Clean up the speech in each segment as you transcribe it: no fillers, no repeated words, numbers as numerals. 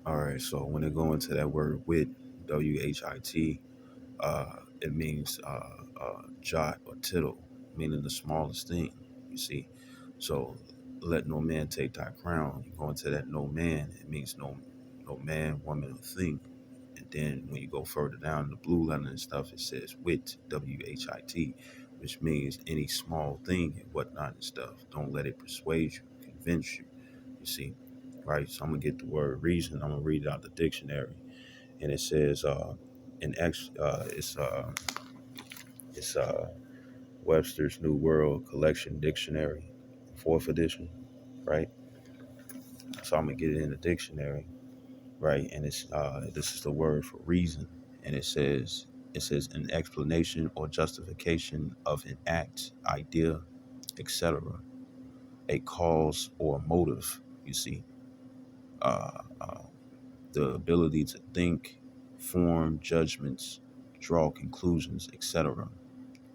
All right, so when they go into that word wit, WHIT, it means jot or tittle, meaning the smallest thing. You see, so let no man take thy crown. You go into that no man, it means no man, woman, or thing. And then when you go further down in the blue letter and stuff, it says wit, WHIT, which means any small thing and whatnot and stuff. Don't let it persuade you, convince you. You see, right? So I'm gonna get the word reason. I'm gonna read it out the dictionary, and it says, it's Webster's New World Collection Dictionary, fourth edition, right? So I'm gonna get it in the dictionary, right? And it's this is the word for reason, and it says an explanation or justification of an act, idea, etc., a cause or motive. You see, uh, uh, the ability to think, form judgments, draw conclusions, etc.,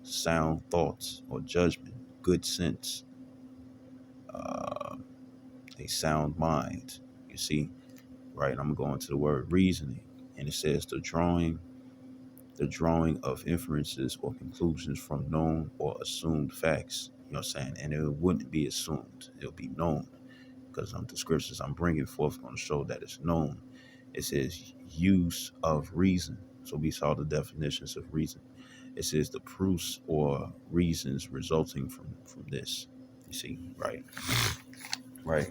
sound thoughts or judgment, good sense, uh, a sound mind. You see, right? I'm going to the word reasoning, and it says the drawing of inferences or conclusions from known or assumed facts. You know what I'm saying? And it wouldn't be assumed; it'll be known because the scriptures I'm bringing forth going to show that it's known. It says use of reason. So we saw the definitions of reason. It says the proofs or reasons resulting from this. You see, right, right,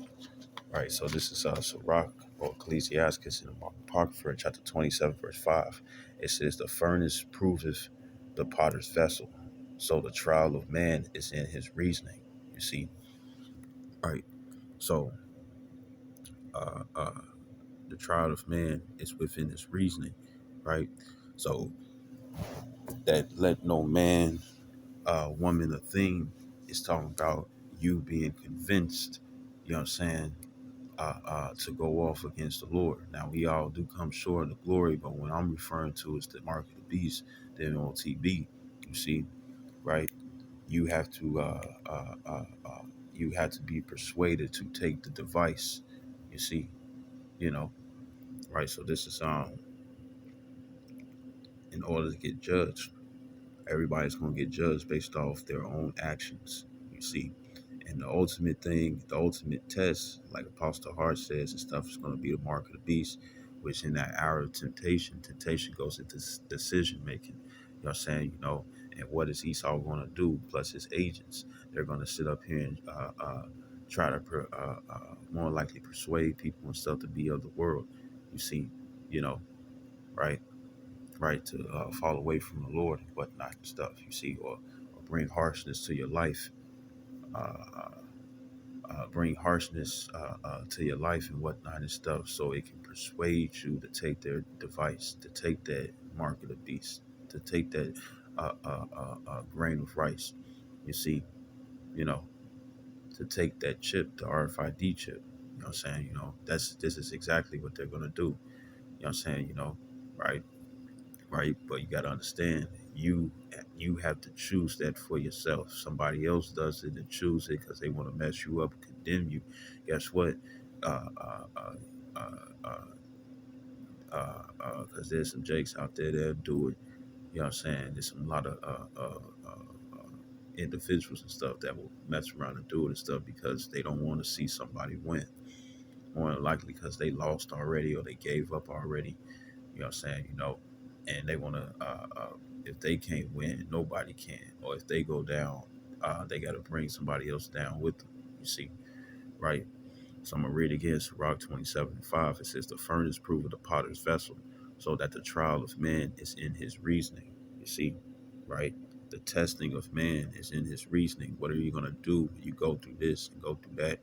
right. So this is Sirach or Ecclesiastes in the Apocrypha, chapter 27, verse 5. It says the furnace proveth the potter's vessel, so the trial of man is in his reasoning. You see, right. So uh, uh, the trial of man is within his reasoning, right? So that let no man, woman, or thing is talking about you being convinced, you know what I'm saying, to go off against the Lord. Now, we all do come short of the glory, but what I'm referring to is the mark of the beast, the MOTB. You see, right? You have to, you have to be persuaded to take the device. You see, you know, right? So this is in order to get judged. Everybody's going to get judged based off their own actions. You see, and the ultimate thing, the ultimate test, like Apostle Hart says and stuff, is going to be the mark of the beast, which in that hour of temptation goes into decision making. You know what I'm saying? You know, and what is Esau going to do? Plus his agents, they're going to sit up here and try to more likely persuade people and stuff to be of the world. You see, you know, right? Right, to fall away from the Lord and whatnot and stuff, you see, or bring harshness to your life, uh, bring harshness to your life and whatnot and stuff, so it can persuade you to take their device, to take that mark of the beast, to take that grain of rice, you see, you know, to take that chip, the RFID chip, you know what I'm saying, you know, this is exactly what they're going to do, you know what I'm saying, you know, right? Right? But you got to understand, you have to choose that for yourself. Somebody else does it and choose it because they want to mess you up, condemn you. Guess what? Uh, uh, uh, uh, uh, because there's some jakes out there that'll do it. You know what I'm saying? There's a lot of individuals and stuff that will mess around and do it and stuff because they don't want to see somebody win. More than likely because they lost already or they gave up already. You know what I'm saying? You know, and they want to, if they can't win, nobody can. Or if they go down, they got to bring somebody else down with them. You see, right? So I'm going to read again, Sirach 27:5. It says, the furnace proveth the potter's vessel, so that the trial of man is in his reasoning. You see, right? The testing of man is in his reasoning. What are you going to do when you go through this and go through that?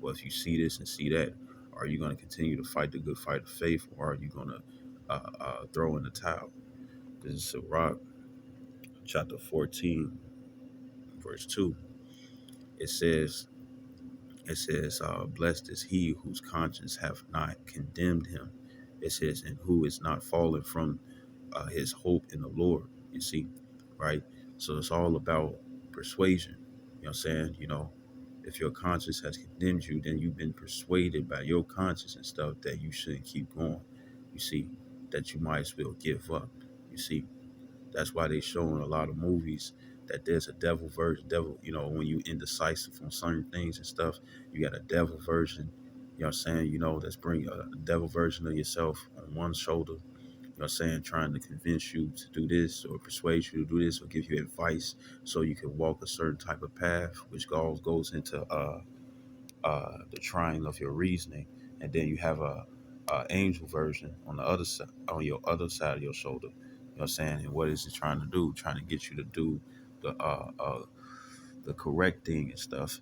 Well, if you see this and see that, are you going to continue to fight the good fight of faith, or are you going to throw in the towel? This is Sirach chapter 14, verse 2. It says, blessed is he whose conscience hath not condemned him. It says, and who is not fallen from his hope in the Lord. You see, right? So it's all about persuasion. You know what I'm saying? You know, If your conscience has condemned you, then you've been persuaded by your conscience and stuff that you shouldn't keep going. You see, that you might as well give up. You see, that's why they show in a lot of movies that there's a devil version. Devil, when you indecisive on certain things and stuff, you got a devil version. You know what I'm saying? That's bring a devil version of yourself on one shoulder. You know what I'm saying? Trying to convince you to do this or persuade you to do this or give you advice so you can walk a certain type of path, which goes into the trying of your reasoning, and then you have a angel version on the other side, on your other side of your shoulder. You know what I'm saying? And what is it trying to do? Trying to get you to do the uh, uh, the correct thing and stuff.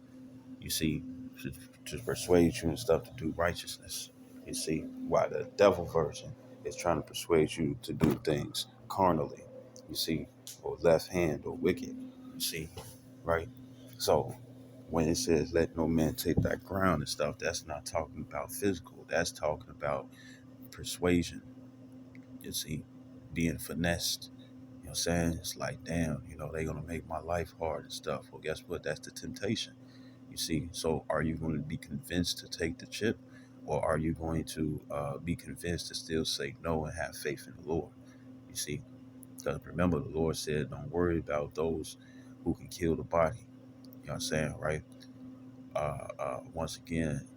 You see, to, to persuade you and stuff to do righteousness. You see, why the devil version is trying to persuade you to do things carnally. You see, or left hand or wicked. You see, right? So when it says let no man take that ground and stuff, that's not talking about physical. That's talking about persuasion. You see, being finessed. You know what I'm saying? It's like, damn, they're gonna make my life hard and stuff. Well, guess what? That's the temptation. You see, so are you going to be convinced to take the chip, or are you going to be convinced to still say no and have faith in the Lord? You see, because remember, the Lord said, don't worry about those who can kill the body. You know what I'm saying, right? Once again,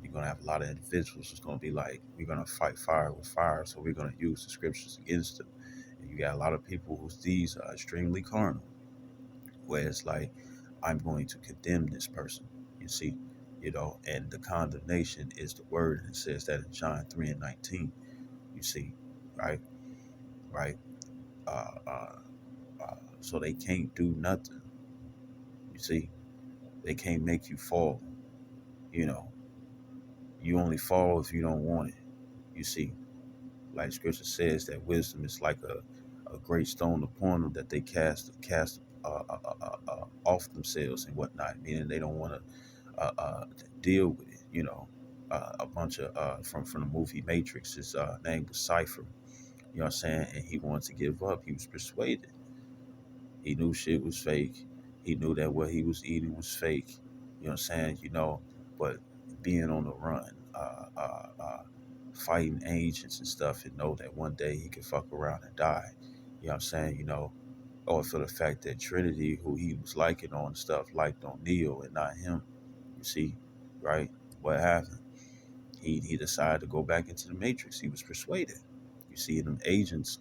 you're going to have a lot of individuals who's going to be like, we're going to fight fire with fire, so we're going to use the scriptures against them. And you got a lot of people whose deeds are extremely carnal, where it's like, I'm going to condemn this person, you see, and the condemnation is the word, and it says that in John 3:19, you see, right, right, uh, uh, so they can't do nothing, you see, they can't make you fall, you know, you only fall if you don't want it, you see, like scripture says that wisdom is like a great stone upon them that they cast off themselves and whatnot, meaning they don't want to deal with it. A bunch of from the movie Matrix. His name was Cypher. You know what I'm saying? And he wanted to give up. He was persuaded. He knew shit was fake. He knew that what he was eating was fake. You know what I'm saying? But being on the run, fighting agents and stuff, and know that one day he could fuck around and die. You know what I'm saying? Or for the fact that Trinity, who he was liking on stuff, liked on Neo and not him. You see, right? What happened? He decided to go back into the Matrix. He was persuaded. You see, them agents,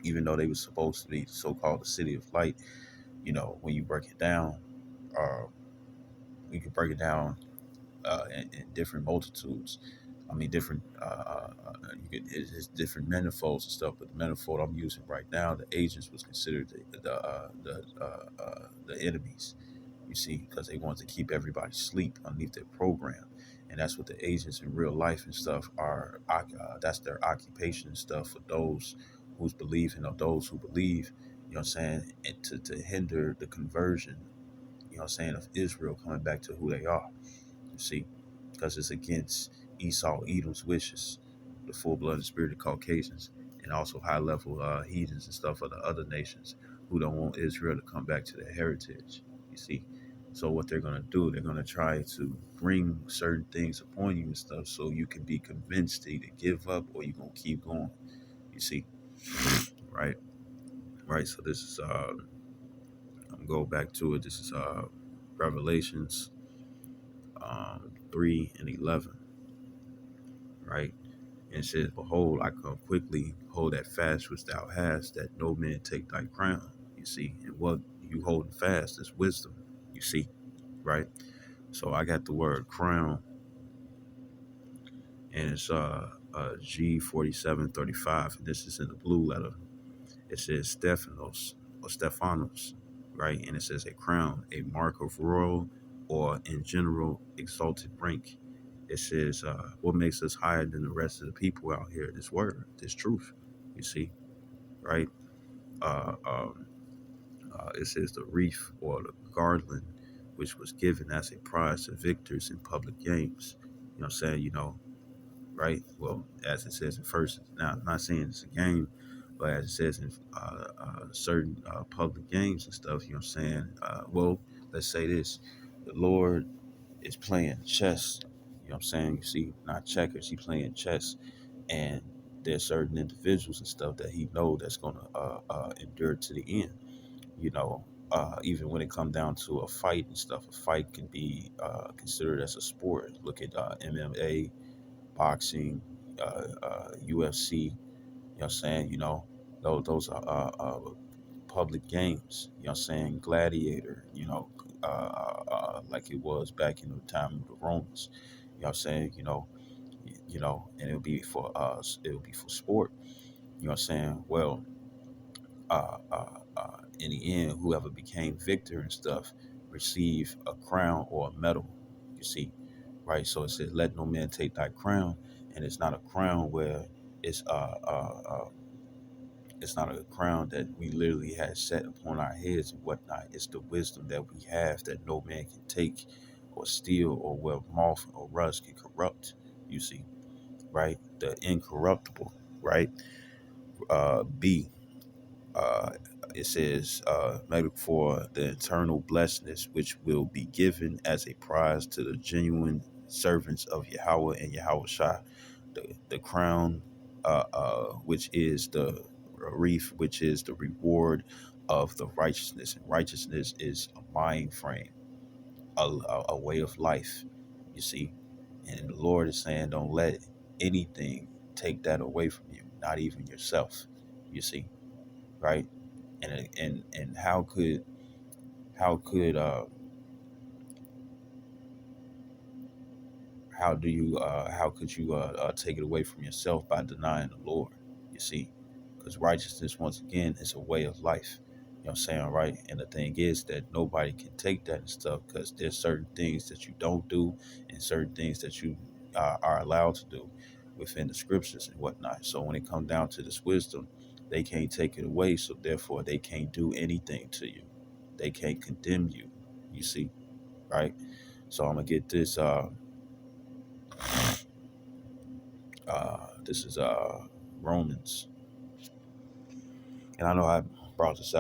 even though they were supposed to be so-called the city of light, when you break it down, uh, you can break it down in different multitudes. I mean, different. It's different manifolds and stuff. But the manifold I'm using right now, the agents was considered the enemies. You see, because they want to keep everybody asleep underneath their program, and that's what the agents in real life and stuff are. That's their occupation and stuff for those who's believing or those who believe. You know what I'm saying? And to hinder the conversion. You know what I'm saying, of Israel coming back to who they are. You see, because it's against Esau, Edom's wishes, the full-blooded spirited Caucasians, and also high-level heathens and stuff of the other nations who don't want Israel to come back to their heritage. You see, so what they're going to do, they're going to try to bring certain things upon you and stuff so you can be convinced to either give up or you're going to keep going. You see, right? Right. So this is, I'm going to go back to it. This is Revelations 3 and 11. Right? And it says, behold, I come quickly, hold that fast which thou hast, that no man take thy crown. You see, and what you holding fast is wisdom. You see, right? So I got the word crown, and it's G4735, and this is in the blue letter. It says Stephanos or Stephanos, right? And it says a crown, a mark of royal or in general exalted rank. It says, what makes us higher than the rest of the people out here? This word, this truth, you see, right? Uh, um, it says the wreath or the garland, which was given as a prize to victors in public games. You know what I'm saying? Right? Well, as it says in first, now I'm not saying it's a game, but as it says in certain public games and stuff, you know what I'm saying? Well, let's say this: the Lord. is playing chess. You know what I'm saying? You see, not checkers, he playing chess, and there's certain individuals and stuff that he know that's gonna endure to the end. You know, even when it come down to a fight and stuff, a fight can be considered as a sport. Look at MMA, boxing, UFC. You know what I'm saying? You know, those are public games. You know what I'm saying? Gladiator. You know, like it was back in the time of the Romans. You know what I'm saying? You know, and it'll be for us. It'll be for sport. You know what I'm saying? Well, in the end, whoever became victor and stuff receive a crown or a medal. You see, right? So it says, "Let no man take thy crown," and it's not a crown where it's it's not a crown that we literally had set upon our heads and whatnot. It's the wisdom that we have that no man can take or steal or where moth or rust can corrupt. You see, right? The incorruptible, right? B. Uh, it says, medical for the eternal blessedness which will be given as a prize to the genuine servants of Yahweh and Yahweh Shai. The crown, which is the wreath, which is the reward of the righteousness. And righteousness is a mind frame, a way of life, you see. And the Lord is saying, don't let anything take that away from you, not even yourself, you see, right? And how could how could you take it away from yourself by denying the Lord? You see, because righteousness once again is a way of life. You know what I'm saying, right? And the thing is that nobody can take that and stuff because there's certain things that you don't do and certain things that you are allowed to do within the scriptures and whatnot. So when it comes down to this wisdom, they can't take it away. So therefore, they can't do anything to you. They can't condemn you. You see, right? So I'm gonna get this. This is Romans, and I know I brought this out.